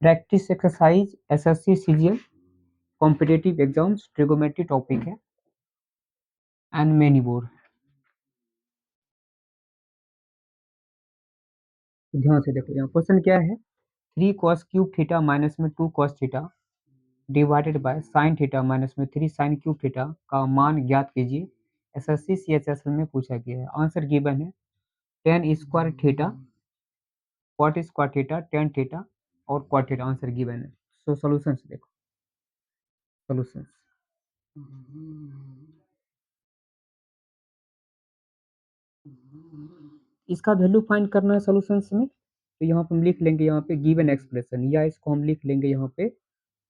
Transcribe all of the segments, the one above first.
Practice exercise SSC CGL competitive exams trigonometry topic है and many more. ध्यान से देखो, यहाँ क्वेश्चन क्या है। 3 cos³ माइनस में 2 cos theta divided by sine theta minus में 3 sin³ थीटा का मान ज्ञात कीजिए। एसएससी सीएचएसएल में पूछा गया है। आंसर गिवन है tan² theta, cot² theta, tan theta और cot थीटा। आंसर गिवन है। सो सॉल्यूशंस देखो, सॉल्यूशंस इसका वैल्यू फाइंड करना है सॉल्यूशंस में। तो यहाँ पे हम लिख लेंगे, यहाँ पे गिवन एक्सप्रेशन, या इसको हम लिख लेंगे यहाँ पे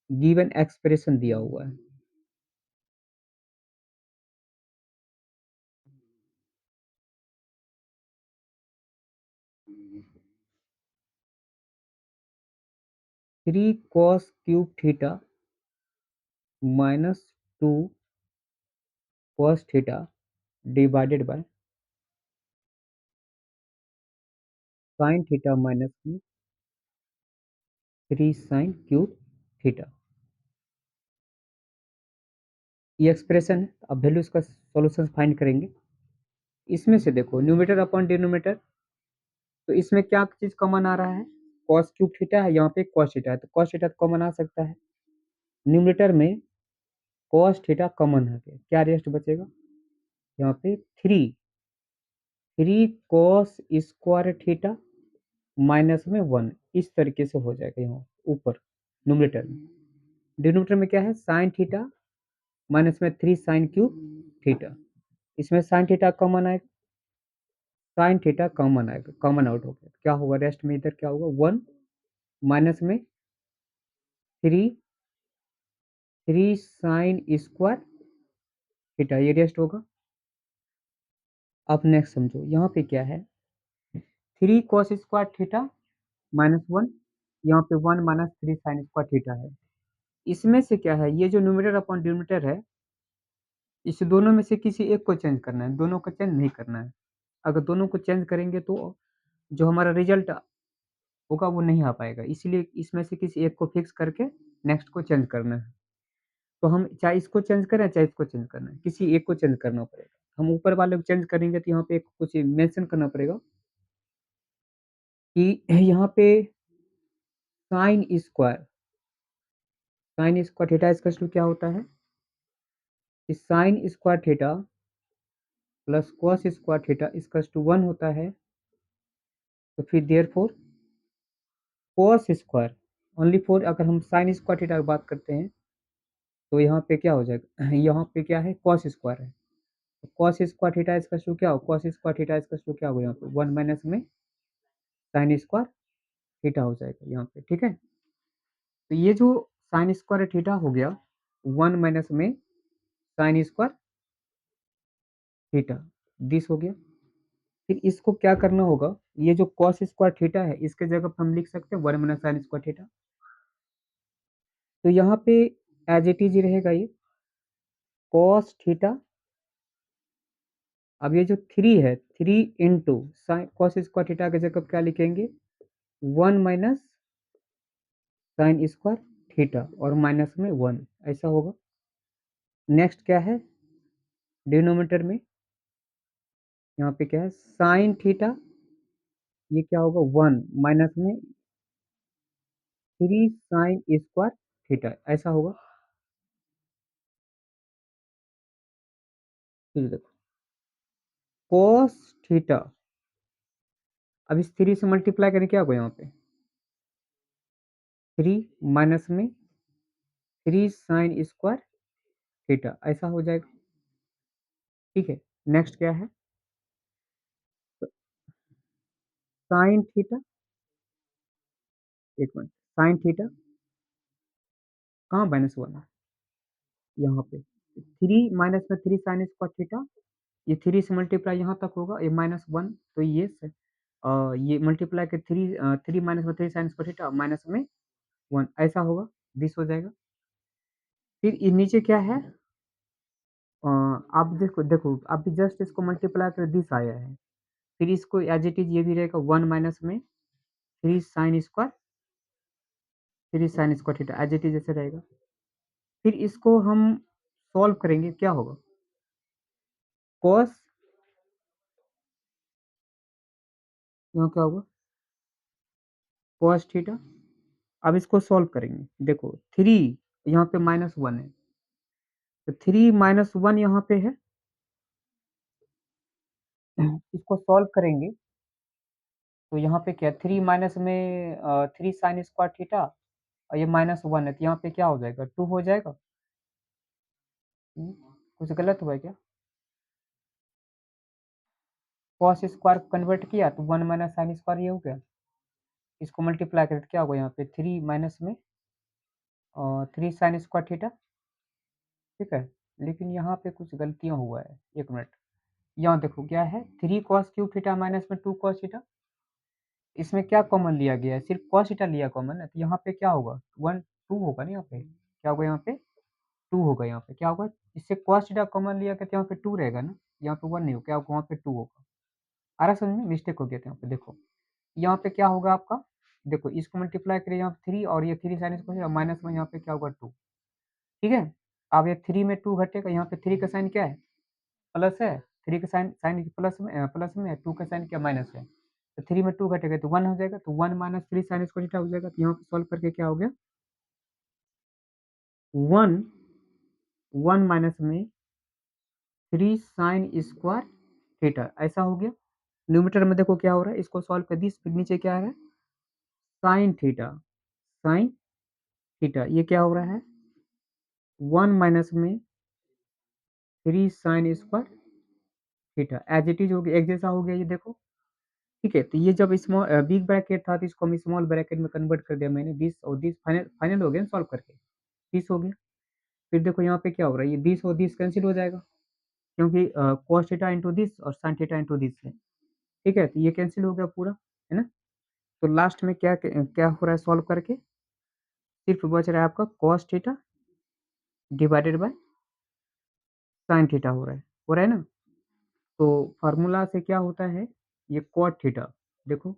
गिवन एक्सप्रेशन दिया हुआ है। Three cos³ minus 2 cos theta divided by sine theta minus में 3 sin³ थीटा। ये एक्सप्रेशन है। अब वैल्यू इसका सॉल्यूशन फाइंड करेंगे। इसमें से देखो न्यूमरेटर अपॉन डिनोमिनेटर, तो इसमें क्या चीज कॉमन आ रहा है। cos³ थीटा है, यहाँ पे cos थीटा है, तो cos थीटा कॉमन आ सकता है। न्यूमरेटर में cos थीटा कॉमन है, क्या रेस्ट बचेगा यहाँ पे 3 cos² थीटा माइनस में 1, इस तरीके से हो जाएगा यहाँ ऊपर न्यूमरेटर में। डिनोमिनेटर में क्या है साइन थीटा माइनस में 3 sin³ थीटा। इसमें साइन थीटा कॉमन आएगा, साइन थीटा कॉमन आएगा, कॉमन आउट हो गया, क्या होगा रेस्ट में इधर क्या होगा 1 माइनस में 3 sin² थीटा, ये रेस्ट होगा। अब नेक्स्ट समझो, यहाँ पे क्या है 3 cos² थीटा माइनस 1, यहाँ पे 1 माइनस 3 sin² थीटा है। इसमें से क्या है, ये जो न्यूमरेटर अपॉन डिनोमिनेटर है, इस दोनों में से किसी एक को चेंज करना है, दोनों को चेंज नहीं करना है। अगर दोनों को चेंज करेंगे तो जो हमारा रिजल्ट होगा वो नहीं आ पाएगा, इसलिए इसमें से किसी एक को फिक्स करके नेक्स्ट को चेंज करना है। तो हम चाहे इसको चेंज करें चाहे इसको चेंज करना है, किसी एक को चेंज करना पड़ेगा। हम ऊपर वाले को चेंज करेंगे तो यहाँ पे कुछ मेंशन करना पड़ेगा कि यहाँ पे साइन² थीटा इसका क्या होता है कि sin² theta plus cos² theta इसका 1 होता है। तो फिर देयरफॉर cos² ओनली फॉर, अगर हम sin² थीटा की बात करते हैं तो यहाँ पे क्या हो जाएगा, यहाँ पे क्या है cos² है, तो cos² थीटा इसका क्या हो, cos² थीटा इसका क्या होगा यहाँ पे 1 माइनस में sin² थीटा हो जाएगा यहाँ पे। ठीक है, तो ये जो sin² थीटा हो गया 1 माइनस में sin² थीटा, दिस हो गया। फिर इसको क्या करना होगा, ये जो cos² थीटा है इसके जगह पर हम लिख सकते हैं 1 माइनस sin² थीटा। तो यहाँ पे एज इट इज रहेगा ये cos थीटा। अब ये जो 3 है 3 इंटू cos² थीटा की जगह क्या लिखेंगे 1 माइनस sin² थीटा और माइनस में 1, ऐसा होगा। नेक्स्ट क्या है डिनोमिनेटर में, यहाँ पे क्या है साइन थीटा, ये क्या होगा 1 माइनस में 3 sin² थीटा, ऐसा होगा। तो देखो cos थीटा, अब इस 3 से मल्टीप्लाई करें क्या होगा यहाँ पे 3 माइनस में 3 sin² थीटा, ऐसा हो जाएगा। ठीक है, नेक्स्ट क्या है साइन थीटा, एक मिनट, साइन थीटा कहाँ -1 है यहाँ पे 3 माइनस में 3 sin² थीटा, ये 3 से मल्टीप्लाई यहाँ तक होगा, ये -1, तो ये मल्टीप्लाई के 3 माइनस में 3 sin² थीटा माइनस में 1, ऐसा होगा, दिस हो जाएगा। फिर ये नीचे क्या है आप देखो देखो अभी जस्ट इसको मल्टीप्लाई कर दिस आया है, फिर इसको एज इट इज ये भी रहेगा 1 माइनस में 3 sin² 3 sin square theta as it is ऐसे रहेगा। फिर इसको हम सॉल्व करेंगे, क्या होगा? कॉस, यहाँ क्या होगा? Cos theta. अब इसको सॉल्व करेंगे, देखो 3 यहाँ पे -1 है, तो 3 -1 यहाँ पे है। इसको सॉल्व करेंगे तो यहाँ पे क्या 3 माइनस में 3 sin स्क्वायर थीटा और ये -1 है, तो यहाँ पे क्या हो जाएगा? 2 हो जाएगा। कुछ गलत हुआ है क्या? कॉस स्क्वायर कन्वर्ट किया तो 1 माइनस साइन स्क्वायर ये हो गया। इसको मल्टीप्लाई करें तो क्या होगा? यहाँ पे 3 माइनस में 3 sin स्क्वायर थीटा, ठीक है। लेकिन यहाँ पे कुछ गलतियाँ हुआ है, एक मिनट। यहाँ देखो क्या है, 3 cos क्यूब थीटा माइनस में 2 cos थीटा। इसमें क्या कॉमन लिया गया है? सिर्फ cos थीटा लिया कॉमन है, तो यहाँ पे क्या होगा? 1 2 होगा ना, यहाँ पे क्या होगा? यहाँ पे 2 होगा। यहाँ पे क्या होगा? इससे cos थीटा कॉमन लिया गया तो यहाँ पे 2 रहेगा ना, यहाँ पे 1 नहीं होगा, क्या होगा? वहाँ पे 2 होगा। आ रहा समझ में? मिस्टेक हो गया था यहाँ पे, देखो यहाँ पे क्या होगा आपका? देखो इसको मल्टीप्लाई करिए, यहाँ पे 3 और ये 3 साइन स्क्वायर माइनस में यहाँ पे क्या होगा? 2, ठीक है। अब ये 3 में 2 घटेगा, यहाँ पे 3 का साइन क्या है? प्लस है। 3 का साइन साइन प्लस में है, 2 का साइन क्या? माइनस है। तो 3 में 2 घटेगा तो 1 हो जाएगा, तो 1 माइनस 3 साइन स्क्वायर थीटा हो जाएगा। तो यहाँ पे सॉल्व करके क्या हो गया? 1 1 माइनस में 3 साइन स्क्वायर थीटा, ऐसा हो गया। न्यूमरेटर में देखो क्या हो रहा है, इसको सॉल्व कर दी, फिर नीचे क्या है? साइन थीटा, साइन थीटा, ये क्या हो रहा है? 1 माइनस में 3 sine square theta, as it is हो गया, एक जैसा हो गया ये, देखो ठीक है। तो ये जब स्मॉल बिग ब्रैकेट था तो इसको हम स्मॉल ब्रैकेट में कन्वर्ट कर दिया मैंने, दिस और दिस फाइनल फाइनल हो गया ना सॉल्व करके, दिस हो गया। फिर देखो यहाँ पे क्या हो रहा है, ये दिस और दिस कैंसिल हो जाएगा, क्योंकि cos थीटा इंटू दिस और sin थीटा इंटू दिस है, ठीक है। तो ये कैंसिल हो गया पूरा, है ना। तो लास्ट में क्या क्या हो रहा है सॉल्व करके? सिर्फ बच रहा है आपका cos theta divided by sin theta हो रहा है ना। तो फार्मूला से क्या होता है, ये cot थीटा, देखो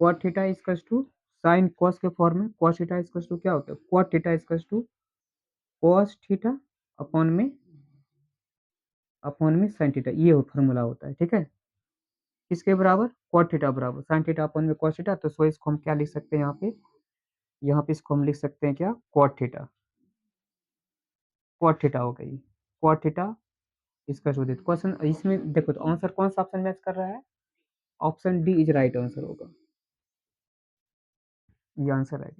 cot theta equals to sin cos के फॉर्म में, cos थीटा इक्वल्स टू क्या होता है? cot theta equals to cos theta upon में sin थीटा, ये फार्मूला होता है, ठीक है। किसके बराबर? cot थीटा बराबर sin थीटा अपॉन में cos थीटा। तो सो इसको हम क्या लिख सकते हैं यहाँ पे इसको हम लिख सकते हैं क्या? cot थीटा हो गई, cot थीटा इसका जो देते क्वेश्चन इसमें देखो, तो आंसर कौन सा ऑप्शन मैच कर रहा है? Option D is right answer होगा, ये आंसर है।